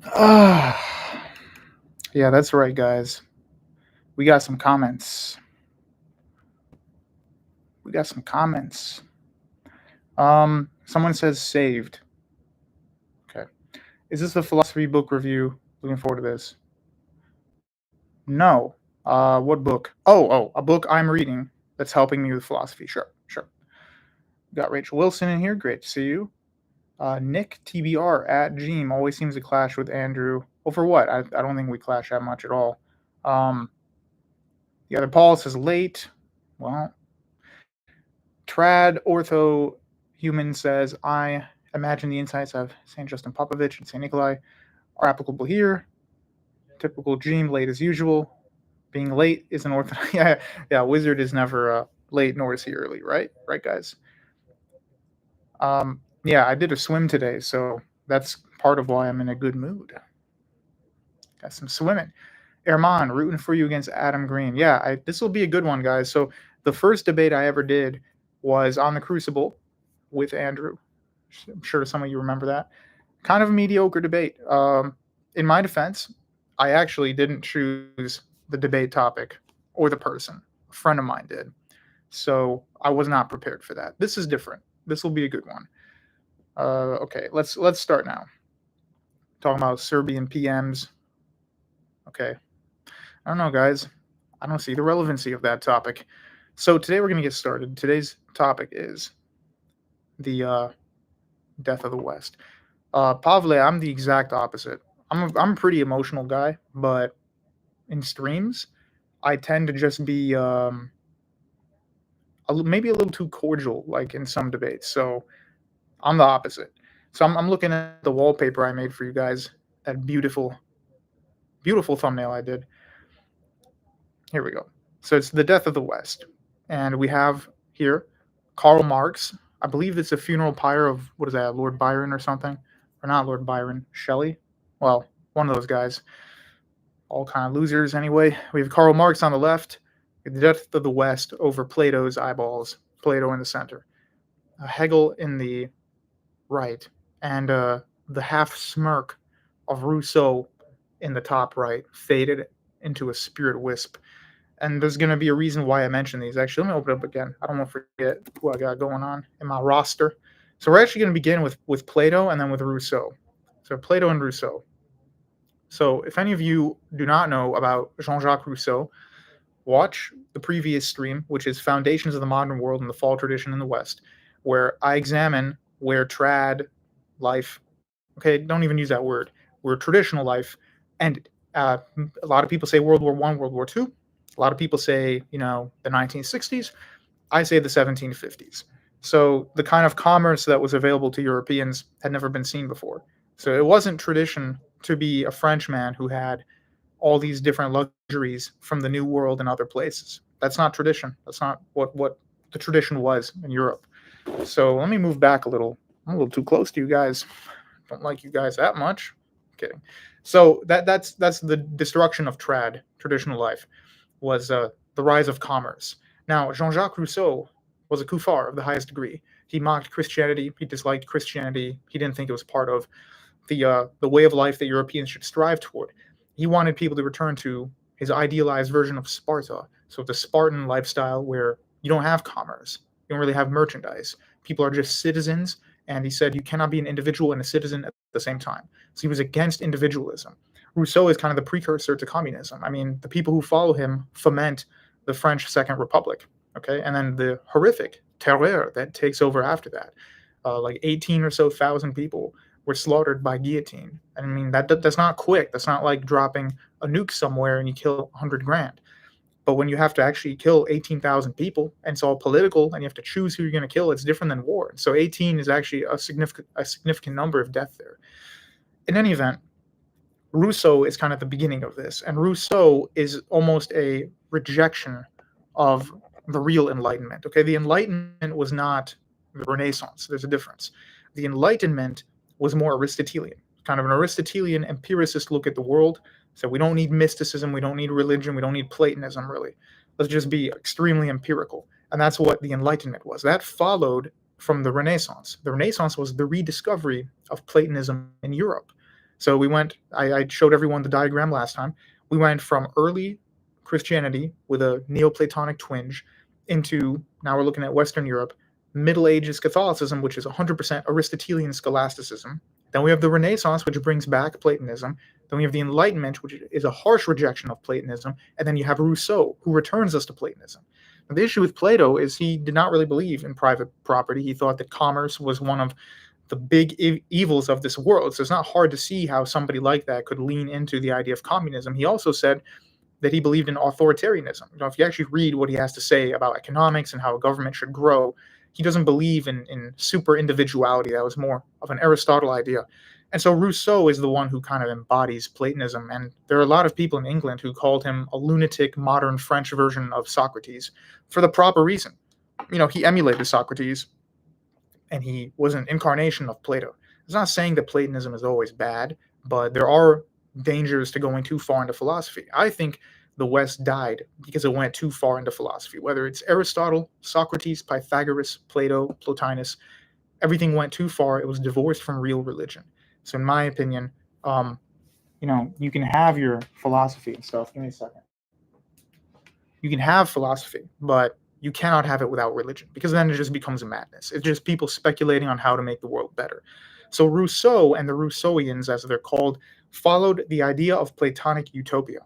Yeah, that's right, guys. We got some comments. We got some comments. Someone says saved. Okay. Is this a philosophy book review? Looking forward to this. No. What book? A book I'm reading that's helping me with philosophy. Sure. Got Rachel Wilson in here. Great to see you. Nick TBR at Gene always seems to clash with Andrew. Over what? I don't think we clash that much at all. The other Paul says late. Well, Trad Ortho Human says, I imagine the insights of St. Justin Popovich and St. Nikolai are applicable here. Typical Gene, late as usual. Being late is an orthodox. Yeah. Wizard is never late, nor is he early, right? Right, guys? Yeah, I did a swim today, so that's part of why I'm in a good mood. Got some swimming. Erman, rooting for you against Adam Green. Yeah, this will be a good one, guys. So the first debate I ever did was on the Crucible with Andrew. I'm sure some of you remember that. Kind of a mediocre debate. In my defense, I actually didn't choose the debate topic or the person. A friend of mine did. So I was not prepared for that. This is different. This will be a good one. Okay, let's start now. Talking about Serbian PMs. Okay. I don't know, guys. I don't see the relevancy of that topic. So today we're going to get started. Today's topic is the death of the West. Pavle, I'm the exact opposite. I'm a pretty emotional guy, but in streams, I tend to just be maybe a little too cordial, like in some debates. So I'm the opposite. So I'm looking at the wallpaper I made for you guys. That beautiful thumbnail I did. Here we go. So it's the death of the West, and we have here Karl Marx. I believe it's a funeral pyre of, what is that, Lord Byron or something, or not Lord Byron, Shelley. Well, one of those guys. All kind of losers anyway. We have Karl Marx on the left, the death of the West over Plato's eyeballs. Plato in the center, Hegel in the right, and the half smirk of Rousseau in the top right, faded into a spirit wisp. And there's going to be a reason why I mentioned these. Actually, let me open it up again. I don't want to forget who I got going on in my roster. So we're actually going to begin with Plato and then with Rousseau. So Plato and Rousseau. So if any of you do not know about Jean-Jacques Rousseau, watch the previous stream, which is Foundations of the Modern World and the Fall Tradition in the West, where I examine where trad life, okay, don't even use that word, where traditional life ended. A lot of people say World War I, World War II. A lot of people say, the 1960s. I say the 1750s. So the kind of commerce that was available to Europeans had never been seen before. So it wasn't tradition to be a Frenchman who had all these different luxuries from the New World and other places. That's not tradition. That's not what the tradition was in Europe. So let me move back a little. I'm a little too close to you guys. Don't like you guys that much. I'm kidding. So that's the destruction of traditional life, was the rise of commerce. Now, Jean-Jacques Rousseau was a kuffar of the highest degree. He mocked Christianity. He disliked Christianity. He didn't think it was part of the way of life that Europeans should strive toward. He wanted people to return to his idealized version of Sparta. So the Spartan lifestyle where you don't have commerce. You don't really have merchandise. People are just citizens. And he said you cannot be an individual and a citizen at the same time. So he was against individualism. Rousseau is kind of the precursor to communism. I mean, the people who follow him foment the French Second Republic, okay? And then the horrific terror that takes over after that. Like 18 or so thousand people were slaughtered by guillotine. I mean, that's not quick. That's not like dropping a nuke somewhere and you kill 100 grand. But when you have to actually kill 18,000 people, and it's all political, and you have to choose who you're going to kill, it's different than war. So 18 is actually a significant number of death there. In any event, Rousseau is kind of the beginning of this, and Rousseau is almost a rejection of the real Enlightenment. Okay, the Enlightenment was not the Renaissance. There's a difference. The Enlightenment was more Aristotelian, kind of an Aristotelian empiricist look at the world. So we don't need mysticism, we don't need religion, we don't need Platonism, really. Let's just be extremely empirical. And that's what the Enlightenment was. That followed from the Renaissance. The Renaissance was the rediscovery of Platonism in Europe. So we went, I showed everyone the diagram last time. We went from early Christianity with a Neoplatonic twinge into, now we're looking at Western Europe, Middle Ages Catholicism, which is 100% Aristotelian scholasticism. Then we have the Renaissance, which brings back Platonism. Then we have the Enlightenment, which is a harsh rejection of Platonism. And then you have Rousseau, who returns us to Platonism. Now, the issue with Plato is he did not really believe in private property. He thought that commerce was one of the big evils of this world. So it's not hard to see how somebody like that could lean into the idea of communism. He also said that he believed in authoritarianism. If you actually read what he has to say about economics and how a government should grow, he doesn't believe in super individuality. That was more of an Aristotle idea. And so Rousseau is the one who kind of embodies Platonism. And there are a lot of people in England who called him a lunatic modern French version of Socrates for the proper reason. He emulated Socrates, and he was an incarnation of Plato. It's not saying that Platonism is always bad, but there are dangers to going too far into philosophy. I think the West died because it went too far into philosophy. Whether it's Aristotle, Socrates, Pythagoras, Plato, Plotinus, everything went too far. It was divorced from real religion. So in my opinion, you can have your philosophy and stuff. Give me a second. You can have philosophy, but you cannot have it without religion, because then it just becomes a madness. It's just people speculating on how to make the world better. So Rousseau and the Rousseauians, as they're called, followed the idea of Platonic utopia.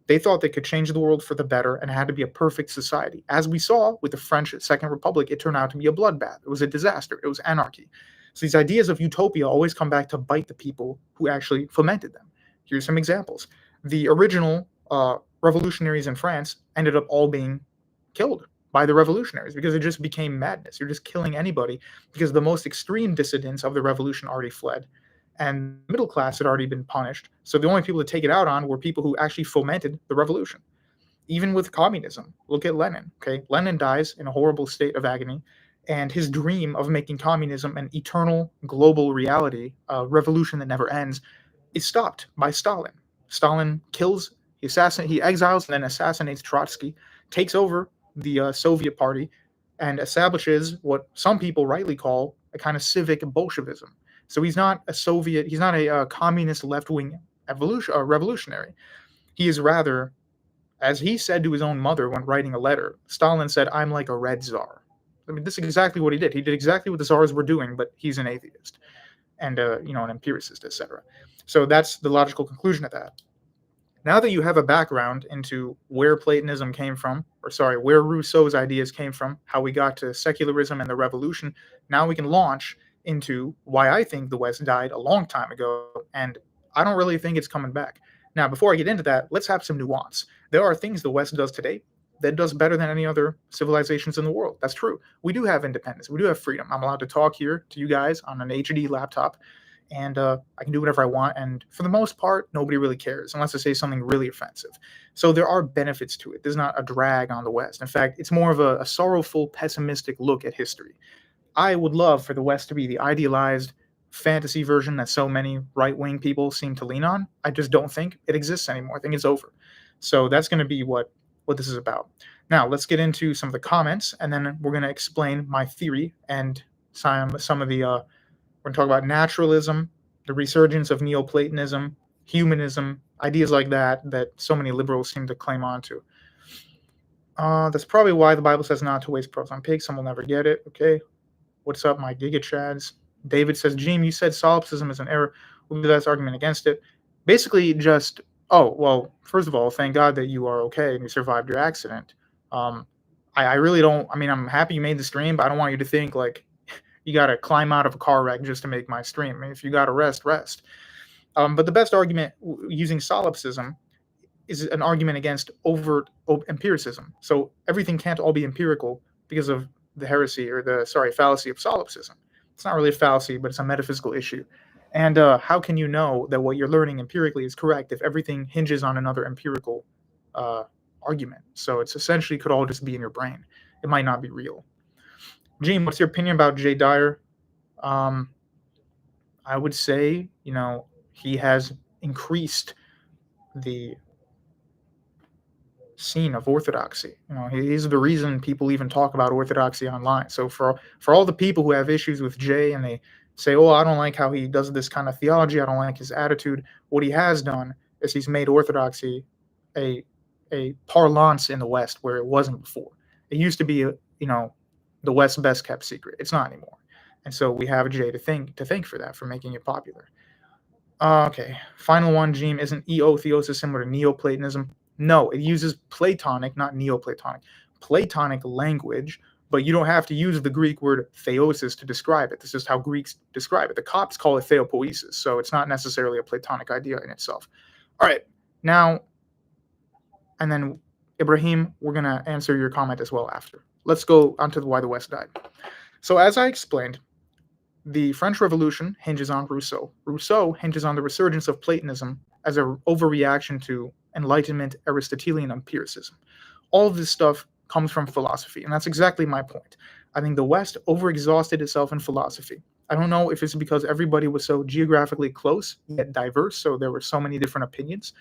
They thought they could change the world for the better and it had to be a perfect society. As we saw with the French Second Republic, it turned out to be a bloodbath. It was a disaster. It was anarchy. So these ideas of utopia always come back to bite the people who actually fomented them. Here's some examples. The original revolutionaries in France ended up all being killed by the revolutionaries because it just became madness. You're just killing anybody because the most extreme dissidents of the revolution already fled, and the middle class had already been punished. So the only people to take it out on were people who actually fomented the revolution. Even with communism, look at Lenin. Okay, Lenin dies in a horrible state of agony, and his dream of making communism an eternal global reality, a revolution that never ends, is stopped by Stalin. Stalin kills, he exiles and then assassinates Trotsky, takes over the Soviet Party, and establishes what some people rightly call a kind of civic Bolshevism. So he's not a communist left-wing revolutionary. He is rather, as he said to his own mother when writing a letter, Stalin said, "I'm like a red czar." I mean, this is exactly what he did. He did exactly what the czars were doing, but he's an atheist and an empiricist, etc. So that's the logical conclusion of that. Now that you have a background into where Platonism came from, where Rousseau's ideas came from, how we got to secularism and the revolution, now we can launch into why I think the West died a long time ago, and I don't really think it's coming back. Now, before I get into that, let's have some nuance. There are things the West does today that does better than any other civilizations in the world. That's true. We do have independence. We do have freedom. I'm allowed to talk here to you guys on an HD laptop, and I can do whatever I want. And for the most part, nobody really cares unless I say something really offensive. So there are benefits to it. There's not a drag on the West. In fact, it's more of a sorrowful, pessimistic look at history. I would love for the West to be the idealized fantasy version that so many right-wing people seem to lean on. I just don't think it exists anymore. I think it's over. So that's going to be what this is about. Now, let's get into some of the comments, and then we're going to explain my theory and some of the we're going to talk about naturalism, the resurgence of Neoplatonism, humanism, ideas like that so many liberals seem to claim onto. That's probably why the Bible says not to waste pearls on pigs. Some will never get it. Okay. What's up, my Giga Chads? David says, Gene, you said solipsism is an error. What would be the best argument against it? Basically just, first of all, thank God that you are okay and you survived your accident. I really don't, I'm happy you made the stream, but I don't want you to think like you got to climb out of a car wreck just to make my stream. If you got to rest. But the best argument using solipsism is an argument against overt empiricism. So everything can't all be empirical because of the heresy or fallacy of solipsism. It's not really a fallacy, but it's a metaphysical issue. And how can you know that what you're learning empirically is correct if everything hinges on another empirical argument? So it's essentially could all just be in your brain. It might not be real. Gene, what's your opinion about Jay Dyer? I would say, he has increased the scene of orthodoxy. He's the reason people even talk about orthodoxy online. So for all the people who have issues with Jay and they say, oh, I don't like how he does this kind of theology, I don't like his attitude. What he has done is he's made orthodoxy a parlance in the West where it wasn't before. It used to be, the West's best kept secret. It's not anymore. And so we have Jay to thank for that, for making it popular. Okay, final one, Gene. Isn't theosis similar to Neoplatonism? No, it uses Platonic, not Neoplatonic, Platonic language, but you don't have to use the Greek word theosis to describe it. This is how Greeks describe it. The Copts call it theopoiesis, so it's not necessarily a Platonic idea in itself. All right, now, and then Ibrahim, we're going to answer your comment as well after. Let's go on to why the West died. So as I explained, the French Revolution hinges on Rousseau. Rousseau hinges on the resurgence of Platonism as an overreaction to Enlightenment Aristotelian empiricism. All of this stuff comes from philosophy, and that's exactly my point. I think the West overexhausted itself in philosophy. I don't know if it's because everybody was so geographically close yet diverse, so there were so many different opinions,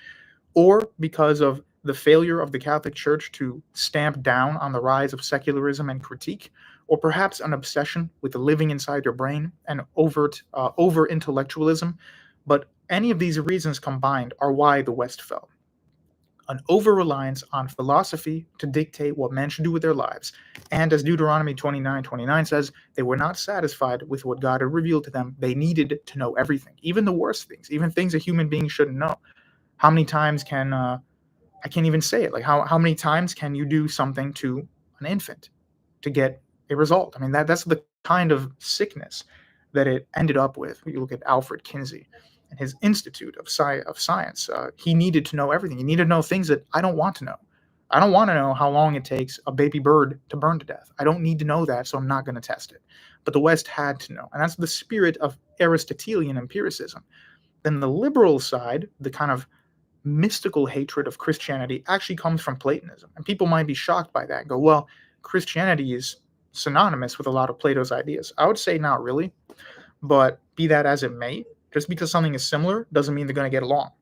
or because of the failure of the Catholic Church to stamp down on the rise of secularism and critique, or perhaps an obsession with living inside your brain and over-intellectualism. But any of these reasons combined are why the West fell. An over-reliance on philosophy to dictate what men should do with their lives. And as Deuteronomy 29:29 says, they were not satisfied with what God had revealed to them. They needed to know everything, even the worst things, even things a human being shouldn't know. How many times can, I can't even say it, like how many times can you do something to an infant to get a result? I mean, that's the kind of sickness that it ended up with. You look at Alfred Kinsey and his Institute of Science. He needed to know everything. He needed to know things that I don't want to know. I don't want to know how long it takes a baby bird to burn to death. I don't need to know that, so I'm not going to test it. But the West had to know, and that's the spirit of Aristotelian empiricism. Then the liberal side, the kind of mystical hatred of Christianity, actually comes from Platonism. And people might be shocked by that and go, well, Christianity is synonymous with a lot of Plato's ideas. I would say not really, but be that as it may, just because something is similar doesn't mean they're going to get along.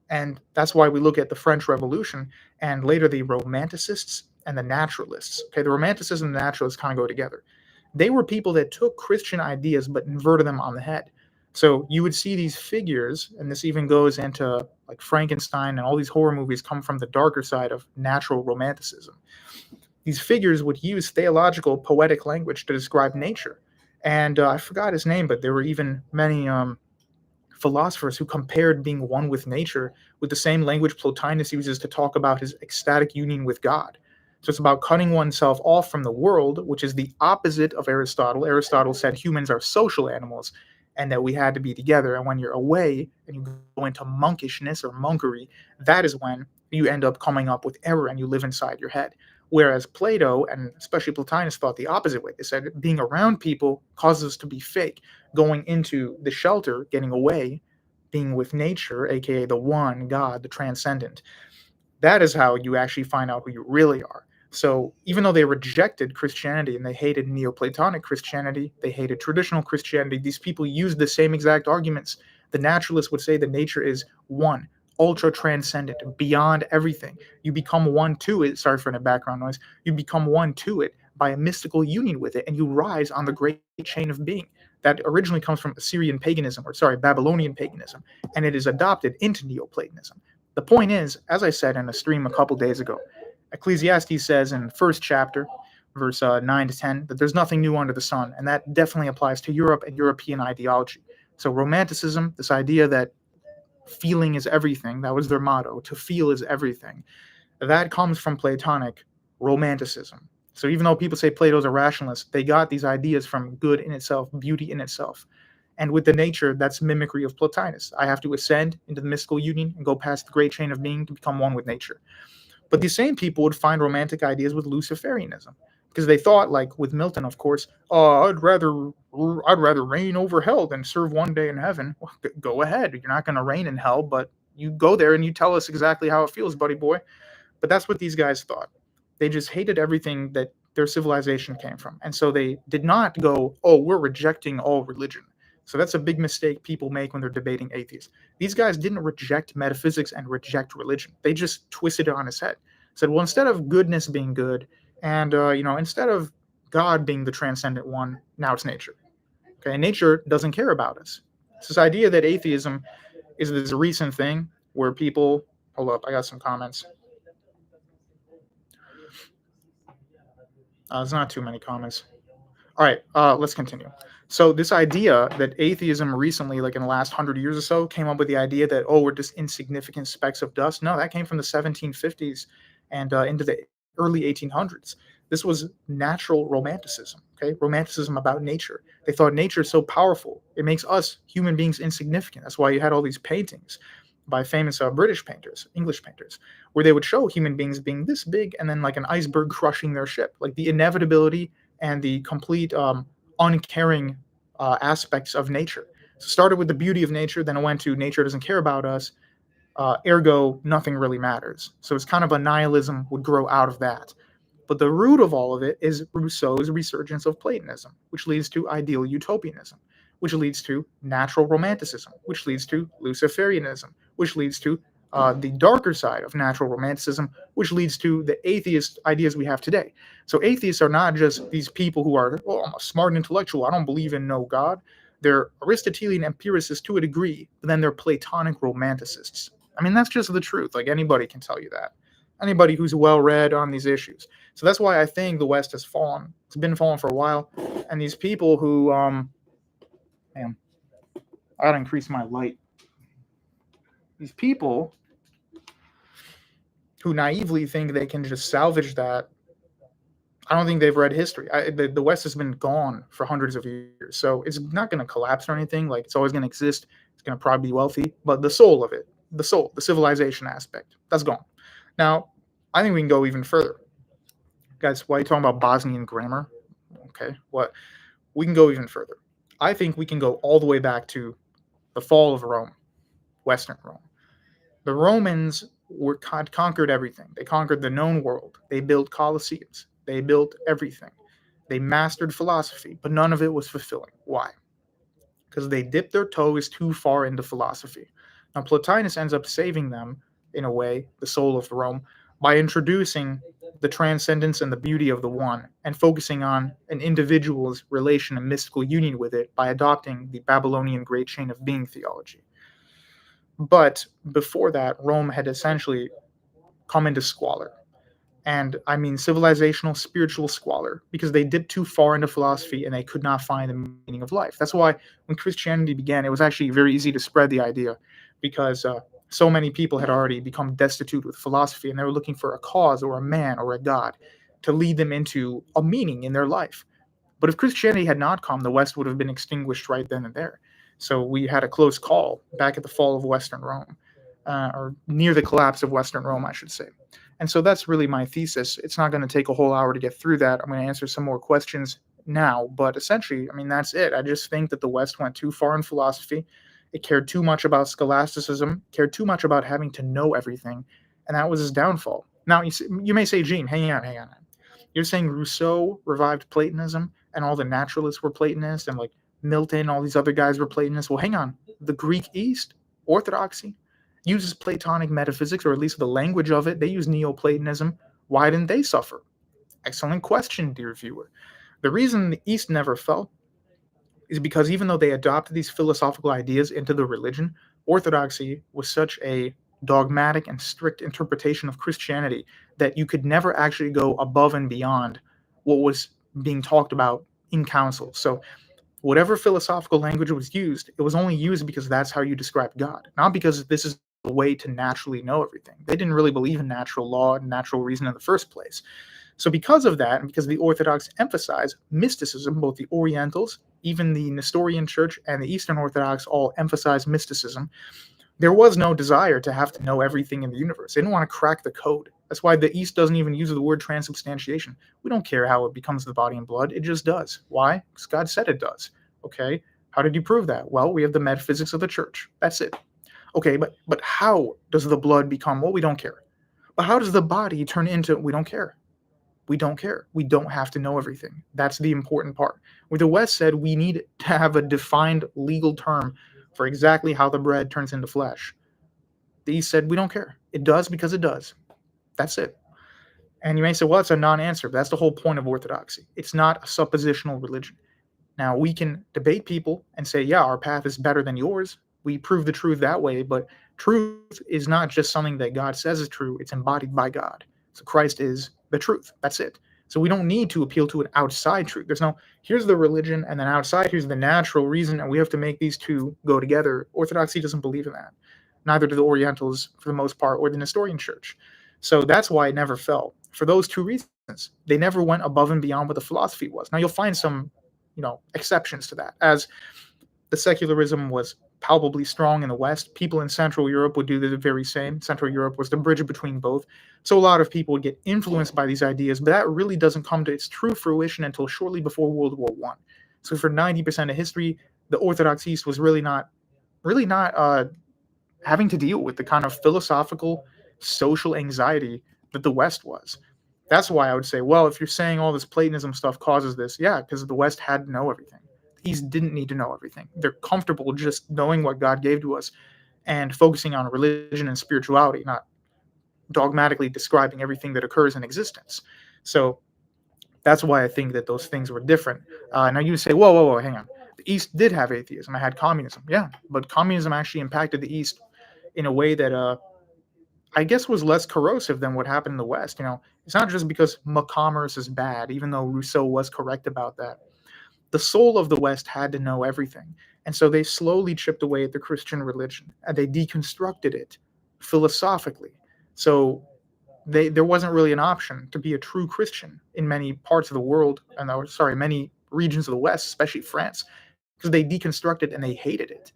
And that's why we look at the French Revolution and later the Romanticists and the Naturalists. Okay, the Romanticists and the Naturalists kind of go together. They were people that took Christian ideas but inverted them on the head. So you would see these figures, and this even goes into like Frankenstein, and all these horror movies come from the darker side of natural romanticism. These figures would use theological, poetic language to describe nature. And I forgot his name, but there were even many philosophers who compared being one with nature with the same language Plotinus uses to talk about his ecstatic union with God. So it's about cutting oneself off from the world, which is the opposite of Aristotle. Aristotle said humans are social animals and that we had to be together. And when you're away and you go into monkishness or monkery, that is when you end up coming up with error and you live inside your head. Whereas Plato, and especially Plotinus, thought the opposite way. They said being around people causes us to be fake. Going into the shelter, getting away, being with nature, aka the one, God, the transcendent, that is how you actually find out who you really are. So even though they rejected Christianity and they hated Neoplatonic Christianity, they hated traditional Christianity, these people used the same exact arguments. The naturalists would say that nature is one, ultra transcendent, beyond everything. You become one to it. Sorry for the background noise. You become one to it by a mystical union with it, and you rise on the great chain of being. That originally comes from Assyrian paganism, Babylonian paganism, and it is adopted into Neoplatonism. The point is, as I said in a stream a couple days ago, Ecclesiastes says in first chapter, verse 9 to 10, that there's nothing new under the sun, and that definitely applies to Europe and European ideology. So Romanticism, this idea that feeling is everything, that was their motto, to feel is everything, that comes from Platonic Romanticism. So even though people say Plato's a rationalist, they got these ideas from good in itself, beauty in itself. And with the nature, that's mimicry of Plotinus. I have to ascend into the mystical union and go past the great chain of being to become one with nature. But these same people would find romantic ideas with Luciferianism, because they thought, like with Milton, of course, I'd rather reign over hell than serve one day in heaven. Well, go ahead. You're not going to reign in hell, but you go there and you tell us exactly how it feels, buddy boy. But that's what these guys thought. They just hated everything that their civilization came from. And so they did not go, oh, we're rejecting all religion. So that's a big mistake people make when they're debating atheists. These guys didn't reject metaphysics and reject religion. They just twisted it on his head. Said, well, instead of goodness being good, and instead of God being the transcendent one, now it's nature. Okay, and nature doesn't care about us. It's this idea that atheism is this recent thing where people, hold up, I got some comments. There's not too many comments. All right, let's continue. So this idea that atheism recently, like in the last 100 years or so, came up with the idea that, oh, we're just insignificant specks of dust. No, that came from the 1750s and into the early 1800s. This was natural romanticism, okay? Romanticism about nature. They thought nature is so powerful. It makes us human beings insignificant. That's why you had all these paintings by famous British painters, English painters, where they would show human beings being this big and then like an iceberg crushing their ship. Like the inevitability and the complete uncaring aspects of nature. So it started with the beauty of nature, then it went to nature doesn't care about us, ergo nothing really matters. So it's kind of a nihilism would grow out of that. But the root of all of it is Rousseau's resurgence of Platonism, which leads to ideal utopianism, which leads to natural romanticism, which leads to Luciferianism, which leads to the darker side of natural romanticism, which leads to the atheist ideas we have today. So atheists are not just these people who are, oh, I'm a smart intellectual, I don't believe in no God. They're Aristotelian empiricists to a degree, but then they're Platonic romanticists. I mean, that's just the truth. Like anybody can tell you that. Anybody who's well read on these issues. So that's why I think the West has fallen. It's been falling for a while. And these people who, man, I gotta increase my light. These people who naively think they can just salvage that, I don't think they've read history. The West has been gone for hundreds of years, so it's not going to collapse or anything. Like it's always going to exist. It's going to probably be wealthy, but the soul of it, the civilization aspect, that's gone. Now, I think we can go even further, guys. Why are you talking about Bosnian grammar? Okay, what? We can go even further. I think we can go all the way back to the fall of Rome, Western Rome. The Romans had conquered everything. They conquered the known world. They built colosseums. They built everything. They mastered philosophy, but none of it was fulfilling. Why? Because they dipped their toes too far into philosophy. Now, Plotinus ends up saving them, in a way, the soul of Rome, by introducing the transcendence and the beauty of the one and focusing on an individual's relation and mystical union with it by adopting the Babylonian great chain of being theology. But before that, Rome had essentially come into squalor. And I mean civilizational, spiritual squalor, because they dipped too far into philosophy and they could not find the meaning of life. That's why when Christianity began, it was actually very easy to spread the idea, because so many people had already become destitute with philosophy and they were looking for a cause or a man or a God to lead them into a meaning in their life. But if Christianity had not come, the West would have been extinguished right then and there. So we had a close call back at the fall of Western Rome, or near the collapse of Western Rome, I should say. And so that's really my thesis. It's not going to take a whole hour to get through that. I'm going to answer some more questions now, but essentially, I mean, that's it. I just think that the West went too far in philosophy. It cared too much about scholasticism, cared too much about having to know everything, and that was its downfall. Now, you may say, Gene, hang on. You're saying Rousseau revived Platonism and all the naturalists were Platonists and like Milton, all these other guys were Platonists. Well, hang on. The Greek East, Orthodoxy, uses Platonic metaphysics, or at least the language of it. They use Neoplatonism. Why didn't they suffer? Excellent question, dear viewer. The reason the East never fell is because even though they adopted these philosophical ideas into the religion, Orthodoxy was such a dogmatic and strict interpretation of Christianity that you could never actually go above and beyond what was being talked about in council. So whatever philosophical language was used, it was only used because that's how you describe God, not because this is a way to naturally know everything. They didn't really believe in natural law and natural reason in the first place. So because of that, and because the Orthodox emphasize mysticism, both the Orientals, even the Nestorian Church, and the Eastern Orthodox all emphasize mysticism, there was no desire to have to know everything in the universe. They didn't want to crack the code. That's why the East doesn't even use the word transubstantiation. We don't care how it becomes the body and blood. It just does. Why? Because God said it does. Okay, how did you prove that? Well, we have the metaphysics of the church. That's it. Okay, but how does the blood become? Well, we don't care. But how does the body turn into? We don't care. We don't care. We don't have to know everything. That's the important part. Where the West said we need to have a defined legal term for exactly how the bread turns into flesh. The East said we don't care. It does because it does. That's it. And you may say, well, it's a non-answer. But that's the whole point of Orthodoxy. It's not a suppositional religion. Now, we can debate people and say, yeah, our path is better than yours. We prove the truth that way, but truth is not just something that God says is true, it's embodied by God. So Christ is the truth. That's it. So we don't need to appeal to an outside truth. There's no, here's the religion, and then outside, here's the natural reason, and we have to make these two go together. Orthodoxy doesn't believe in that. Neither do the Orientals, for the most part, or the Nestorian Church. So that's why it never fell. For those two reasons, they never went above and beyond what the philosophy was. Now, you'll find some exceptions to that. As the secularism was palpably strong in the West, people in Central Europe would do the very same. Central Europe was the bridge between both. So a lot of people would get influenced by these ideas, but that really doesn't come to its true fruition until shortly before World War I. So for 90% of history, the Orthodox East was really not having to deal with the kind of philosophical, social anxiety that the West was. That's why I would say, well, if you're saying all this Platonism stuff causes this, yeah, because the West had to know everything. The East didn't need to know everything. They're comfortable just knowing what God gave to us and focusing on religion and spirituality, not dogmatically describing everything that occurs in existence. So that's why I think that those things were different. Now you say, whoa, hang on. The East did have atheism. I had communism. Yeah, but communism actually impacted the East in a way that I guess was less corrosive than what happened in the West. It's not just because commerce is bad, even though Rousseau was correct about that. The soul of the West had to know everything. And so they slowly chipped away at the Christian religion and they deconstructed it philosophically. So there wasn't really an option to be a true Christian in many parts of the world, many regions of the West, especially France, because they deconstructed and they hated it.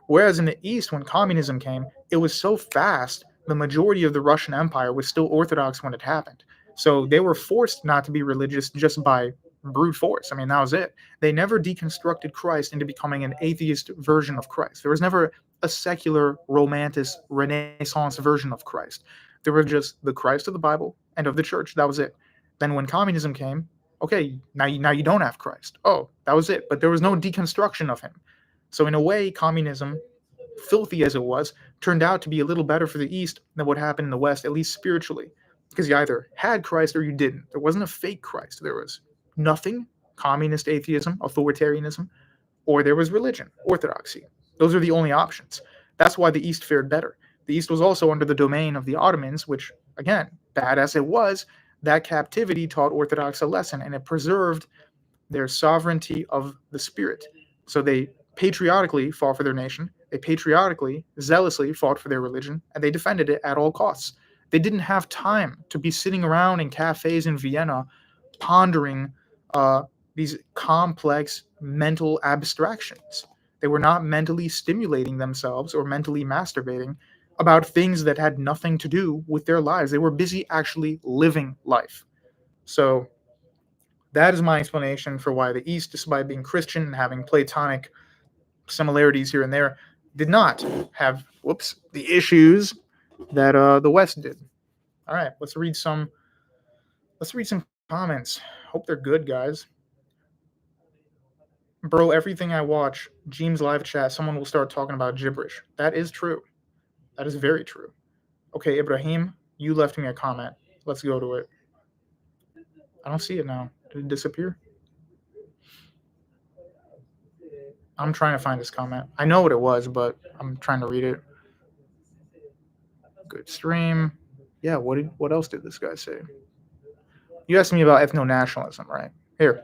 Whereas in the East, when communism came, it was so fast, the majority of the Russian Empire was still Orthodox when it happened. So they were forced not to be religious just by brute force. I mean, that was it. They never deconstructed Christ into becoming an atheist version of Christ. There was never a secular, romantic, Renaissance version of Christ. There was just the Christ of the Bible and of the church. That was it. Then when communism came, okay, now you don't have Christ. Oh, that was it. But there was no deconstruction of him. So in a way, communism, filthy as it was, turned out to be a little better for the East than what happened in the West, at least spiritually. Because you either had Christ or you didn't. There wasn't a fake Christ. There was nothing, communist atheism, authoritarianism, or there was religion, orthodoxy. Those are the only options. That's why the East fared better. The East was also under the domain of the Ottomans, which, again, bad as it was, that captivity taught Orthodox a lesson, and it preserved their sovereignty of the spirit. So they patriotically fought for their nation. They patriotically, zealously fought for their religion, and they defended it at all costs. They didn't have time to be sitting around in cafes in Vienna pondering these complex mental abstractions. They were not mentally stimulating themselves or mentally masturbating about things that had nothing to do with their lives. They were busy actually living life. So that is my explanation for why the East, despite being Christian and having Platonic similarities here and there, did not have the issues that the West did. All right, let's read some comments. Hope they're good, guys. Bro, everything I watch, Jeem's live chat, someone will start talking about gibberish. That is true. That is very true. Okay, Ibrahim, you left me a comment. Let's go to it. I don't see it now. Did it disappear? I'm trying to find this comment. I know what it was, but I'm trying to read it. Good stream. Yeah, what else did this guy say? You asked me about ethno-nationalism, right? Here.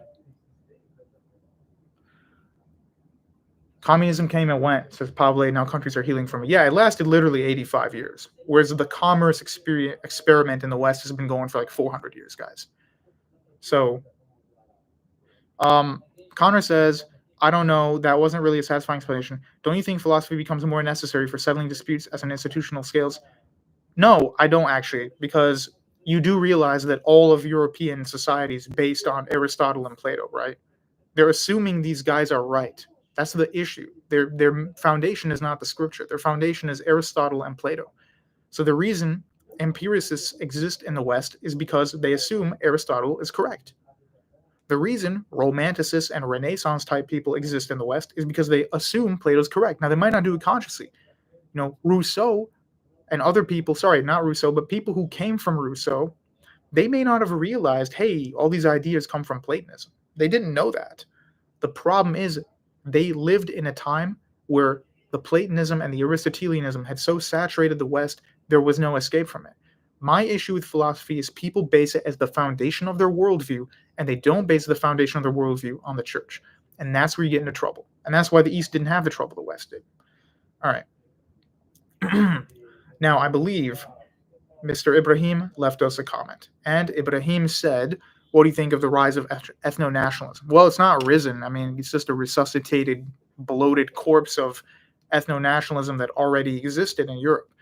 Communism came and went, says Pavle. Now countries are healing from it. Yeah, it lasted literally 85 years. Whereas the commerce experiment in the West has been going for like 400 years, guys. So, Connor says, I don't know, that wasn't really a satisfying explanation. Don't you think philosophy becomes more necessary for settling disputes as an institutional scales? No, I don't actually, because you do realize that all of European society is based on Aristotle and Plato, right? They're assuming these guys are right. That's the issue. Their foundation is not the scripture. Their foundation is Aristotle and Plato. So the reason empiricists exist in the West is because they assume Aristotle is correct. The reason romanticists and Renaissance type people exist in the West is because they assume Plato's correct. Now, they might not do it consciously. Rousseau and other people, sorry, not Rousseau, but people who came from Rousseau, they may not have realized, hey, all these ideas come from Platonism. They didn't know that. The problem is they lived in a time where the Platonism and the Aristotelianism had so saturated the West, there was no escape from it. My issue with philosophy is people base it as the foundation of their worldview, and they don't base the foundation of their worldview on the church. And that's where you get into trouble. And that's why the East didn't have the trouble the West did. All right. Now, I believe Mr. Ibrahim left us a comment. And Ibrahim said, what do you think of the rise of ethno-nationalism? Well, it's not risen. I mean, it's just a resuscitated, bloated corpse of ethno-nationalism that already existed in Europe.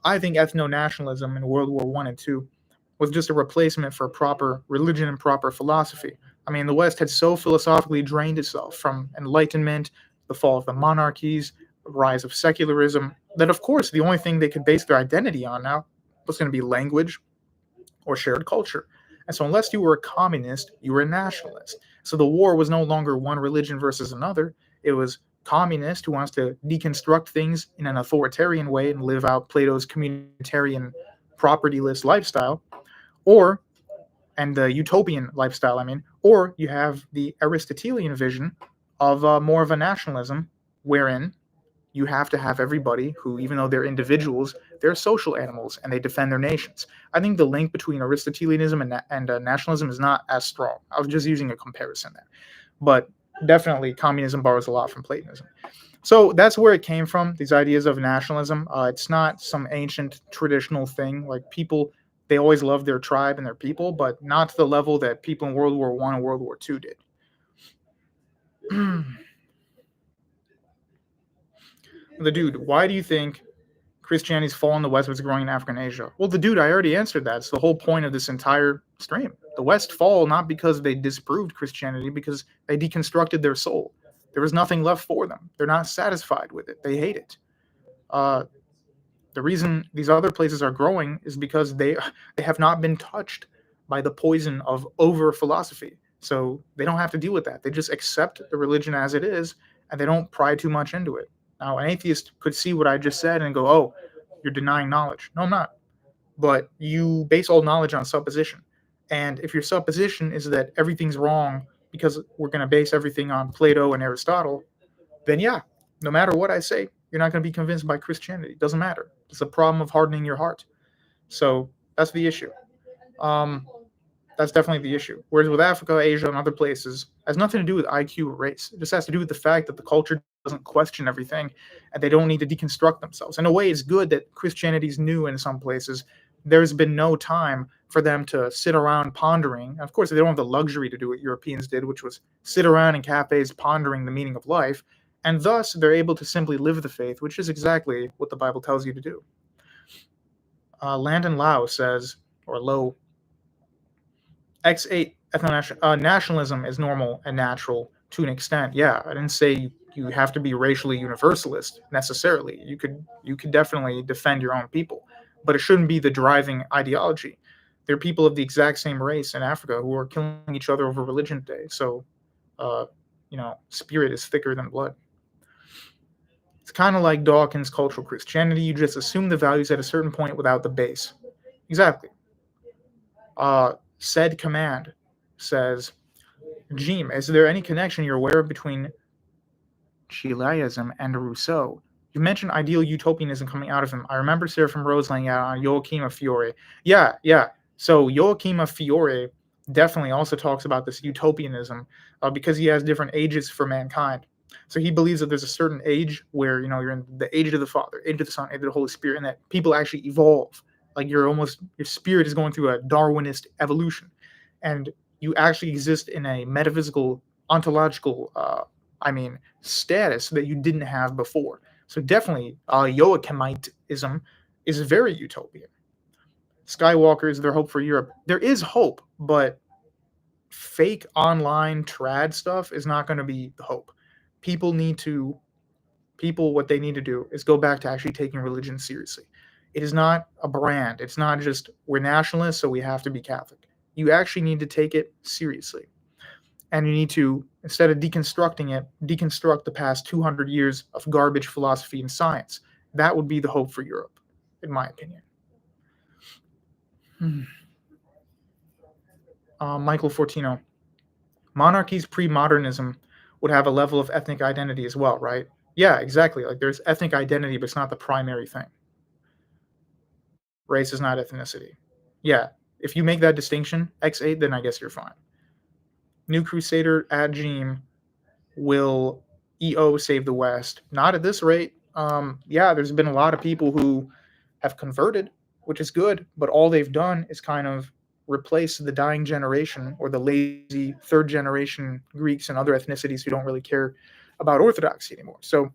I think ethno-nationalism in World War I and II was just a replacement for proper religion and proper philosophy. I mean, the West had so philosophically drained itself from Enlightenment, the fall of the monarchies, the rise of secularism, that of course the only thing they could base their identity on now was going to be language or shared culture. And so unless you were a communist, you were a nationalist. So the war was no longer one religion versus another. It was communist who wants to deconstruct things in an authoritarian way and live out Plato's communitarian propertyless lifestyle, and the utopian lifestyle, or you have the Aristotelian vision of more of a nationalism, wherein you have to have everybody who, even though they're individuals, they're social animals and they defend their nations. I think the link between Aristotelianism and nationalism is not as strong. I was just using a comparison there. But definitely communism borrows a lot from Platonism. So that's where it came from, these ideas of nationalism. It's not some ancient traditional thing. Like people, they always loved their tribe and their people, but not to the level that people in World War I and World War II did. The dude, why do you think Christianity's fall in the West was growing in Africa and Asia? Well, the dude, I already answered that. It's the whole point of this entire stream. The West fall not because they disproved Christianity, because they deconstructed their soul. There was nothing left for them. They're not satisfied with it. They hate it. The reason these other places are growing is because they have not been touched by the poison of over-philosophy. So they don't have to deal with that. They just accept the religion as it is, and they don't pry too much into it. Now, an atheist could see what I just said and go, oh, you're denying knowledge. No, I'm not. But you base all knowledge on supposition. And if your supposition is that everything's wrong because we're going to base everything on Plato and Aristotle, then yeah, no matter what I say, you're not going to be convinced by Christianity. It doesn't matter. It's a problem of hardening your heart. So that's the issue. That's definitely the issue. Whereas with Africa, Asia, and other places, it has nothing to do with IQ or race. It just has to do with the fact that the culture doesn't question everything, and they don't need to deconstruct themselves. In a way, it's good that Christianity's new in some places. There's been no time for them to sit around pondering. Of course, they don't have the luxury to do what Europeans did, which was sit around in cafes pondering the meaning of life, and thus they're able to simply live the faith, which is exactly what the Bible tells you to do. Landon Lau says, or Low, X8 nationalism is normal and natural to an extent. Yeah, I didn't say you have to be racially universalist necessarily. You could definitely defend your own people, but it shouldn't be the driving ideology. There are people of the exact same race in Africa who are killing each other over religion today. So, spirit is thicker than blood. It's kind of like Dawkins' cultural Christianity. You just assume the values at a certain point without the base. Exactly. Said command says, Jim, is there any connection you're aware of between Chileism and Rousseau? You mentioned ideal utopianism coming out of him. I remember Sarah from Rose laying out on Joachim of Fiore. Yeah. So Joachim of Fiore definitely also talks about this utopianism because he has different ages for mankind. So he believes that there's a certain age where, you're in the age of the Father, age of the Son, age of the Holy Spirit, and that people actually evolve. Like your spirit is going through a Darwinist evolution, and you actually exist in a metaphysical, ontological, status that you didn't have before. So definitely, Joachimitism is very utopian. Skywalker is their hope for Europe. There is hope, but fake online trad stuff is not going to be the hope. What they need to do is go back to actually taking religion seriously. It is not a brand. It's not just we're nationalists, so we have to be Catholic. You actually need to take it seriously. And you need to, instead of deconstructing it, deconstruct the past 200 years of garbage philosophy and science. That would be the hope for Europe, in my opinion. Michael Fortino. Monarchies pre-modernism would have a level of ethnic identity as well, right? Yeah, exactly. Like there's ethnic identity, but it's not the primary thing. Race is not ethnicity. Yeah, if you make that distinction, X8, then I guess you're fine. New Crusader at Gene will EO save the West? Not at this rate. Yeah, there's been a lot of people who have converted, which is good, but all they've done is kind of replace the dying generation or the lazy third generation Greeks and other ethnicities who don't really care about Orthodoxy anymore. So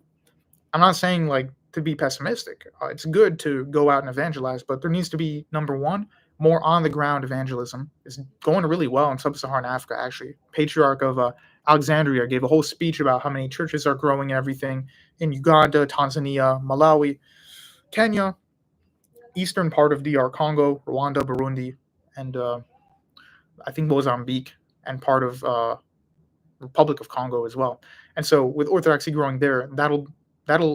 I'm not saying like to be pessimistic. It's good to go out and evangelize, but there needs to be, number one, more on the ground evangelism. It's going really well in sub-Saharan Africa. Actually, Patriarch of Alexandria gave a whole speech about how many churches are growing and everything in Uganda, Tanzania, Malawi, Kenya, eastern part of DR Congo, Rwanda, Burundi, and I think Mozambique and part of Republic of Congo as well. And so with Orthodoxy growing there, that'll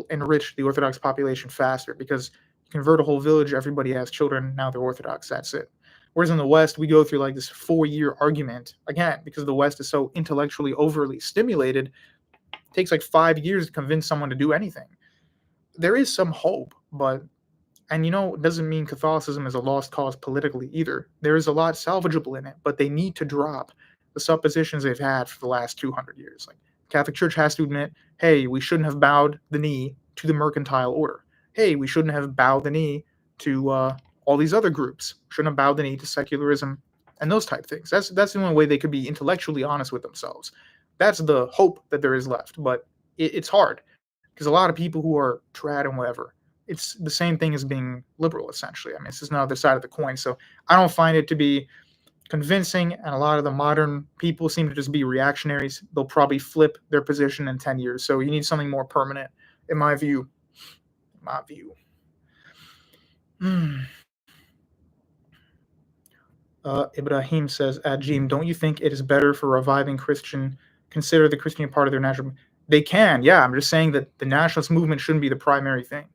enrich the Orthodox population faster because you convert a whole village, everybody has children, now they're Orthodox, that's it. Whereas in the West, we go through like this 4-year argument, again, because the West is so intellectually overly stimulated, it takes like 5 years to convince someone to do anything. There is some hope, but, and it doesn't mean Catholicism is a lost cause politically either. There is a lot salvageable in it, but they need to drop the suppositions they've had for the last 200 years. Like, Catholic Church has to admit, hey, we shouldn't have bowed the knee to the mercantile order. Hey, we shouldn't have bowed the knee to all these other groups. We shouldn't have bowed the knee to secularism and those type of things. That's the only way they could be intellectually honest with themselves. That's the hope that there is left, but it's hard because a lot of people who are trad and whatever, it's the same thing as being liberal, essentially. I mean, it's just another side of the coin. So I don't find it to be convincing, and a lot of the modern people seem to just be reactionaries. They'll probably flip their position in 10 years. So you need something more permanent, in my view. Ibrahim says, Ajim, don't you think it is better for reviving Christian, consider the Christian part of their national... They can, yeah. I'm just saying that the nationalist movement shouldn't be the primary thing.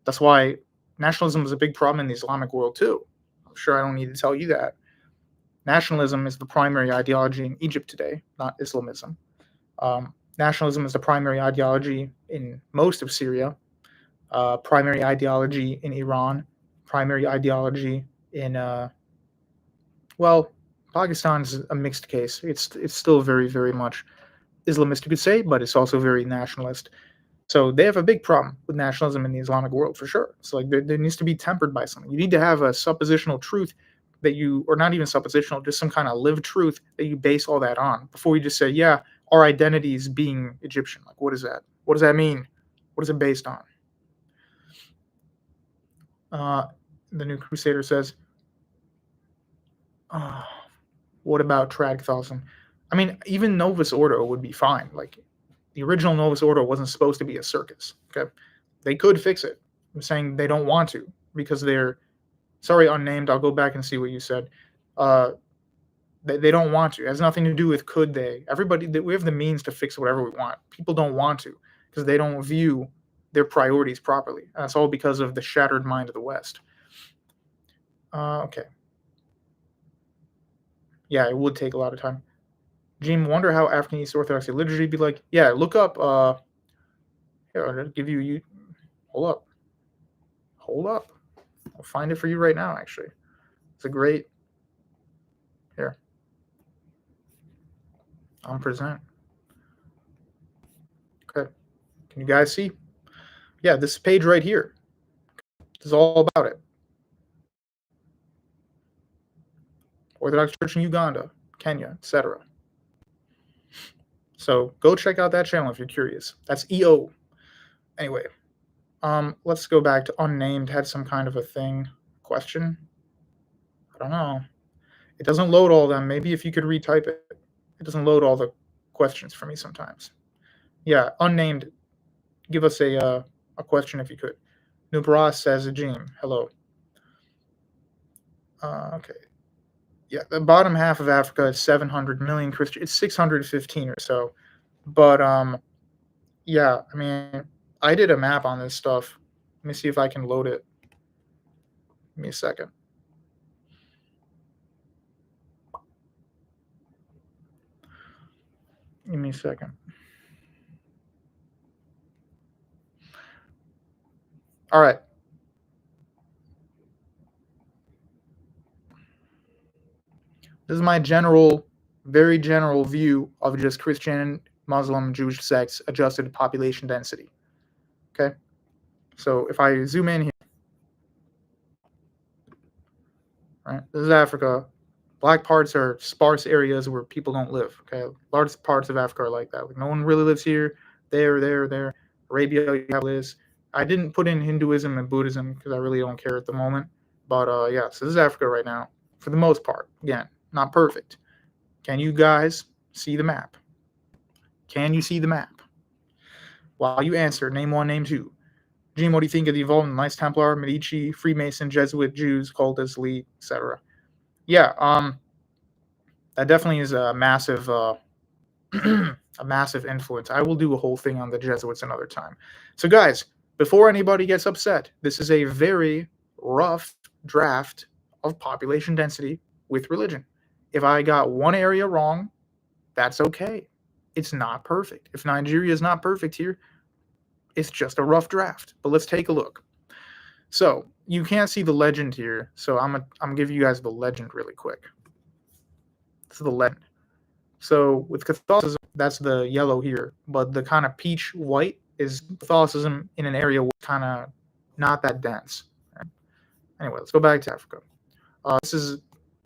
That's why nationalism is a big problem in the Islamic world, too. I'm sure I don't need to tell you that. Nationalism is the primary ideology in Egypt today, not Islamism. Nationalism is the primary ideology in most of Syria, primary ideology in Iran, primary ideology in, Pakistan is a mixed case. It's still very, very much Islamist, you could say, but it's also very nationalist. So they have a big problem with nationalism in the Islamic world, for sure. So like there needs to be tempered by something. You need to have a suppositional truth that you, or not even suppositional, just some kind of lived truth that you base all that on before you just say, yeah, our identity is being Egyptian. Like, what is that? What does that mean? What is it based on? The New Crusader says, what about trad Catholicism? I mean, even Novus Ordo would be fine. Like, the original Novus Ordo wasn't supposed to be a circus. Okay, they could fix it. I'm saying they don't want to because they're, sorry, unnamed. I'll go back and see what you said. They don't want to. It has nothing to do with could they. Everybody, we have the means to fix whatever we want. People don't want to because they don't view their priorities properly. And that's all because of the shattered mind of the West. Okay. Yeah, it would take a lot of time. Jim, wonder how African East Orthodoxy liturgy would be like. Yeah, look up. Here, I'll give you. Hold up. I'll find it for you right now. Actually, it's a great. Here. On present. Okay. Can you guys see? Yeah, this page right here. This is all about it. Orthodox Church in Uganda, Kenya, etc. So go check out that channel if you're curious. That's EO. Anyway, let's go back to unnamed. Had some kind of a thing. Question? I don't know. It doesn't load all of them. Maybe if you could retype it. It doesn't load all the questions for me sometimes. Yeah, unnamed. Give us a question if you could. Nubras says, Jim, hello. Okay. Yeah, the bottom half of Africa is 700 million Christians. It's 615 or so. But, yeah, I mean, I did a map on this stuff. Let me see if I can load it. Give me a second. Give me a second. All right. This is my very general view of just Christian, Muslim, Jewish sects adjusted to population density. Okay. So if I zoom in here, right, this is Africa. Black parts are sparse areas where people don't live. Okay. Large parts of Africa are like that. Like no one really lives here. There. Arabia, you have this. I didn't put in Hinduism and Buddhism because I really don't care at the moment. But yeah, so this is Africa right now for the most part. Again, not perfect. Can you guys see the map? Can you see the map? While you answer, name one, name two. Gene, what do you think of the involvement of Knights Templar, Medici, Freemason, Jesuit, Jews, cultists, elite, etc.? Yeah, that definitely is a massive, a massive influence. I will do a whole thing on the Jesuits another time. So, guys, before anybody gets upset, this is a very rough draft of population density with religion. If I got one area wrong, that's okay. It's not perfect. If Nigeria is not perfect here, it's just a rough draft. But let's take a look. So you can't see the legend here, so I'm gonna give you guys the legend really quick. This is the legend. So with Catholicism, that's the yellow here, but the kind of peach white is Catholicism in an area where kind of not that dense. Right? Anyway, let's go back to Africa. This is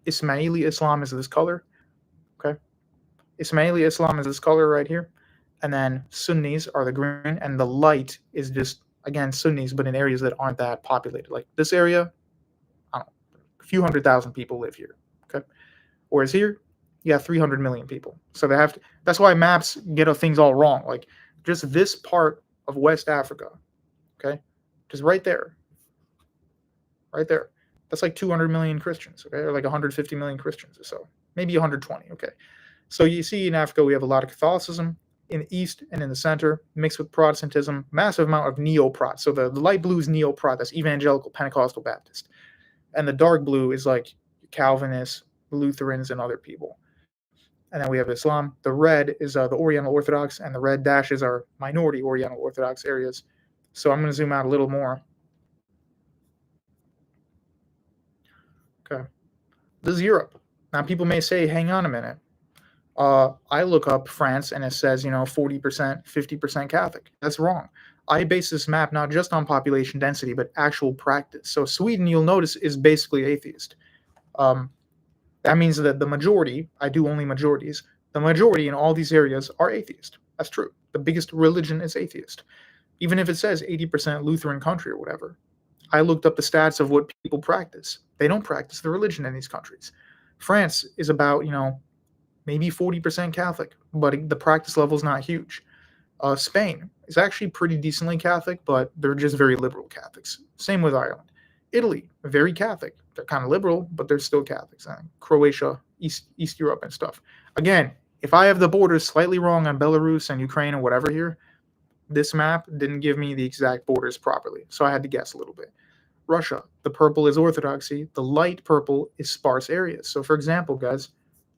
Ismaili Islam is this color. Okay, Ismaili Islam is this color right here, and then Sunnis are the green, and the light is just again Sunnis, but in areas that aren't that populated. Like this area, I don't know, a few 100,000 people live here. Okay, whereas here, you have 300 million people. So they have to. That's why maps get things all wrong. Like just this part of West Africa, okay, just right there, That's like 200 million Christians, okay, or like 150 million Christians or so, maybe 120. Okay, so you see in Africa we have a lot of Catholicism in the east and in the center, mixed with Protestantism, massive amount of neo-Prot. So the light blue is neo-Prot, that's evangelical Pentecostal Baptist, and the dark blue is like Calvinists, Lutherans, and other people. And then we have Islam. The red is the Oriental Orthodox, and the red dashes are minority Oriental Orthodox areas. So I'm going to zoom out a little more. Okay. This is Europe. Now, people may say, hang on a minute. I look up France, and it says, 40%, 50% Catholic. That's wrong. I base this map not just on population density, but actual practice. So Sweden, you'll notice, is basically atheist. That means that the majority, I do only majorities, the majority in all these areas are atheist. That's true. The biggest religion is atheist. Even if it says 80% Lutheran country or whatever. I looked up the stats of what people practice. They don't practice the religion in these countries. France is about, maybe 40% Catholic, but the practice level is not huge. Spain is actually pretty decently Catholic, but they're just very liberal Catholics. Same with Ireland. Italy, very Catholic. They're kind of liberal, but they're still Catholics. Croatia, East Europe and stuff. Again, if I have the borders slightly wrong on Belarus and Ukraine or whatever here, this map didn't give me the exact borders properly, so I had to guess a little bit. Russia, the purple is Orthodoxy. The light purple is sparse areas. So, for example, guys,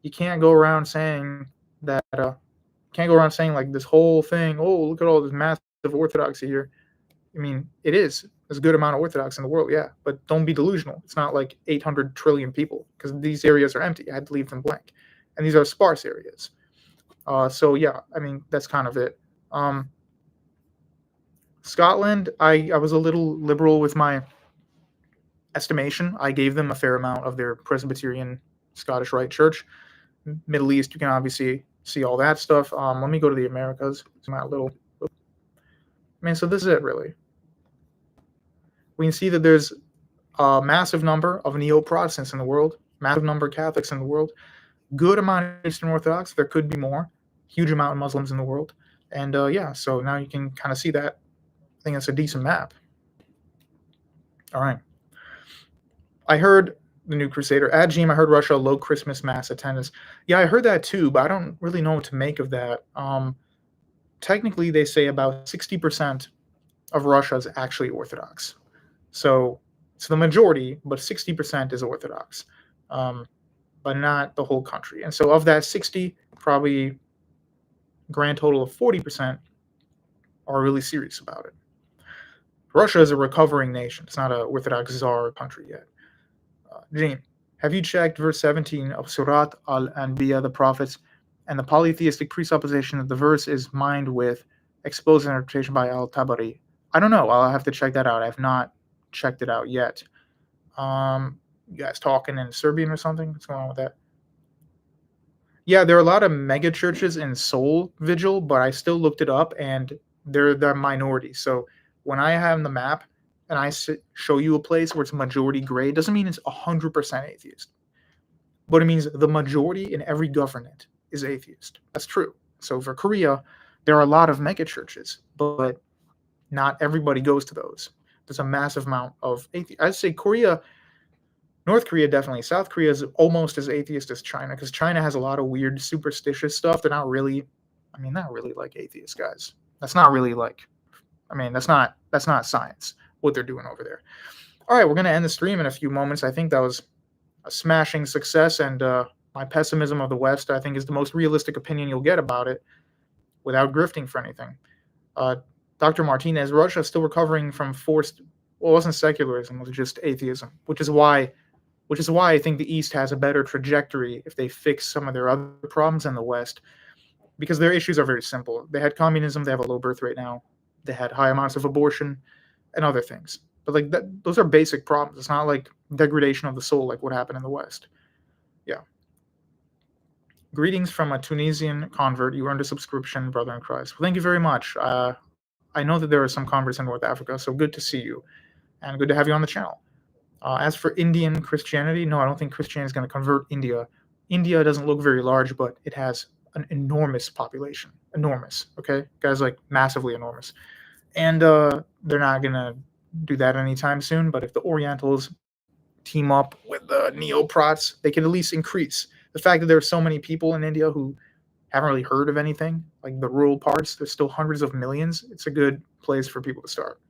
you can't go around saying that, like this whole thing, oh, look at all this massive Orthodoxy here. I mean, it is. There's a good amount of Orthodox in the world, yeah, but don't be delusional. It's not like 800 trillion people because these areas are empty. I had to leave them blank. And these are sparse areas. So, yeah, I mean, that's kind of it. Scotland, I was a little liberal with my estimation. I gave them a fair amount of their Presbyterian Scottish Rite Church. Middle East, you can obviously see all that stuff. Let me go to the Americas. Zoom out a little. I mean, so this is it, really. We can see that there's a massive number of neo-Protestants in the world, massive number of Catholics in the world, good amount of Eastern Orthodox. There could be more, huge amount of Muslims in the world. And yeah, so now you can kind of see that. I think it's a decent map. All right. I heard the New Crusader. At Gene, I heard Russia low Christmas mass attendance. Yeah, I heard that too, but I don't really know what to make of that. Technically, they say about 60% of Russia is actually Orthodox. So it's the majority, but 60% is Orthodox, but not the whole country. And so of that 60, probably grand total of 40% are really serious about it. Russia is a recovering nation. It's not a Orthodox Tsar country yet. Gene, have you checked verse 17 of Surat al-Anbiya, the prophets, and the polytheistic presupposition that the verse is mined with exposed interpretation by al-Tabari? I don't know. I'll have to check that out. I have not checked it out yet. You guys talking in Serbian or something? What's going on with that? Yeah, there are a lot of mega churches in Seoul, Vigil, but I still looked it up, and they're minority. So when I have the map and I show you a place where it's majority gray, it doesn't mean it's 100% atheist, but it means the majority in every government is atheist. That's true. So for Korea, there are a lot of mega churches, but not everybody goes to those. There's a massive amount of atheists. I'd say Korea, North Korea definitely. South Korea is almost as atheist as China, because China has a lot of weird superstitious stuff. They're not really, not really like atheist guys. That's not really like, that's not science, what they're doing over there. All right, we're going to end the stream in a few moments. I think that was a smashing success, and my pessimism of the West, I think, is the most realistic opinion you'll get about it without grifting for anything. Dr. Martinez, Russia is still recovering from forced, well, it wasn't secularism, it was just atheism, which is why I think the East has a better trajectory if they fix some of their other problems than the West, because their issues are very simple. They had communism, they have a low birth rate now, they had high amounts of abortion and other things. But like that, those are basic problems. It's not like degradation of the soul like what happened in the West. Yeah. Greetings from a Tunisian convert. You earned a subscription, brother in Christ. Well, thank you very much. I know that there are some converts in North Africa, so good to see you, and good to have you on the channel. As for Indian Christianity, no, I don't think Christianity is going to convert India. India doesn't look very large, but it has an enormous population. Enormous, okay? Guys, like massively enormous. And they're not going to do that anytime soon, but if the Orientals team up with the Neoprots, they can at least increase. The fact that there are so many people in India who haven't really heard of anything, like the rural parts, there's still hundreds of millions. It's a good place for people to start.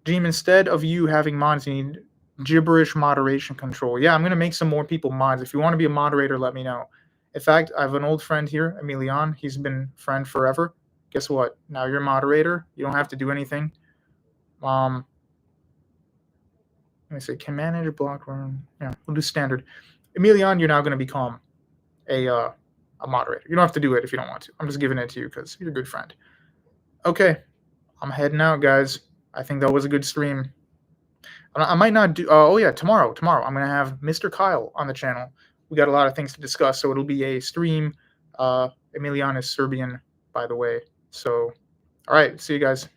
Jim, instead of you having mods, you need gibberish moderation control. Yeah, I'm going to make some more people mods. If you want to be a moderator, let me know. In fact, I have an old friend here, Emilian. He's been friend forever. Guess what? Now you're a moderator. You don't have to do anything. Let me say, can manage block room. Yeah, we'll do standard. Emilian, you're now going to become a moderator. You don't have to do it if you don't want to. I'm just giving it to you because you're a good friend. Okay, I'm heading out, guys. I think that was a good stream. I might not do. Oh yeah, tomorrow I'm going to have Mr. Kyle on the channel. We got a lot of things to discuss, so it'll be a stream. Emilian is Serbian, by the way. So, all right, see you guys.